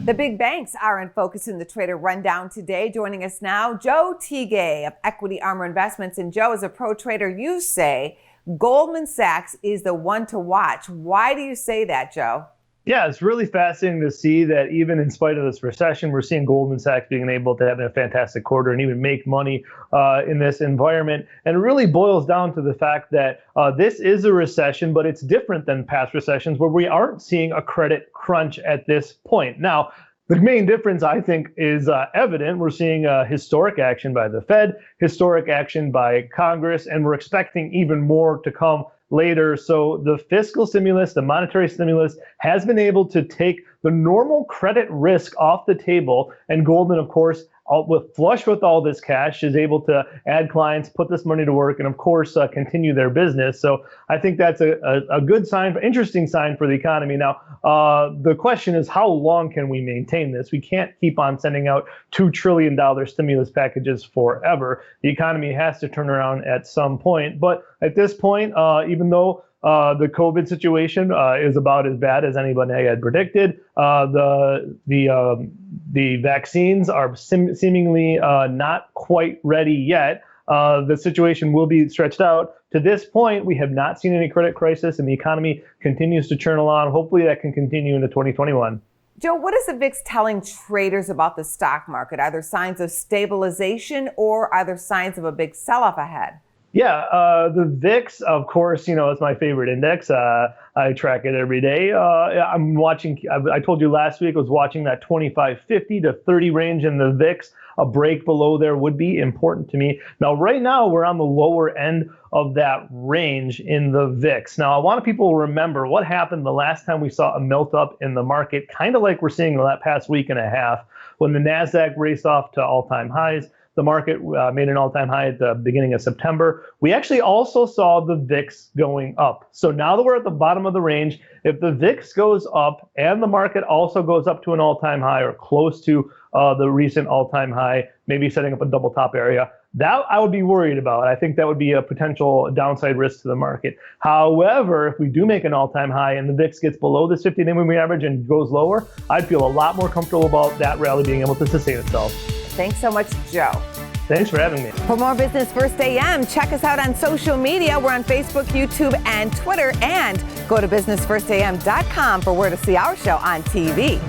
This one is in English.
The big banks are in focus in the Trader Rundown today. Joining us now, Joe Tegay of Equity Armor Investments. And Joe, as a pro trader, you say Goldman Sachs is the one to watch. Why do you say that, Joe? Yeah, it's really fascinating to see that even in spite of this recession, we're seeing Goldman Sachs being able to have a fantastic quarter and even make money in this environment. And it really boils down to the fact that this is a recession, but it's different than past recessions where we aren't seeing a credit crunch at this point. Now, the main difference, I think, is evident. We're seeing historic action by the Fed, historic action by Congress, and we're expecting even more to come later. So the fiscal stimulus, the monetary stimulus has been able to take the normal credit risk off the table. And Goldman, of course, flush with all this cash, is able to add clients, put this money to work, and of course, continue their business. So I think that's a good sign, interesting sign for the economy. Now, the question is, how long can we maintain this? We can't keep on sending out $2 trillion stimulus packages forever. The economy has to turn around at some point. But at this point, even though the COVID situation is about as bad as anybody had predicted, the vaccines are seemingly not quite ready yet. The situation will be stretched out. To this point, we have not seen any credit crisis, and the economy continues to churn along. Hopefully that can continue into 2021. Joe, what is the VIX telling traders about the stock market? Are there signs of stabilization or are there signs of a big sell-off ahead? Yeah, the VIX, of course, is my favorite index. I track it every day. I'm watching, I told you last week, I was watching that 25.50 to 30 range in the VIX. A break below there would be important to me. Now, right now, we're on the lower end of that range in the VIX. Now, I want people to remember what happened the last time we saw a melt up in the market, kind of like we're seeing the past week and a half, when the NASDAQ raced off to all-time highs. The market made an all-time high at the beginning of September. We actually also saw the VIX going up. So now that we're at the bottom of the range, if the VIX goes up and the market also goes up to an all-time high or close to the recent all-time high, maybe setting up a double top area, that I would be worried about. I think that would be a potential downside risk to the market. However, if we do make an all-time high and the VIX gets below this 50-day moving average and goes lower, I'd feel a lot more comfortable about that rally being able to sustain itself. Thanks so much, Joe. Thanks for having me. For more Business First AM, check us out on social media. We're on Facebook, YouTube, and Twitter. And go to businessfirstam.com for where to see our show on TV.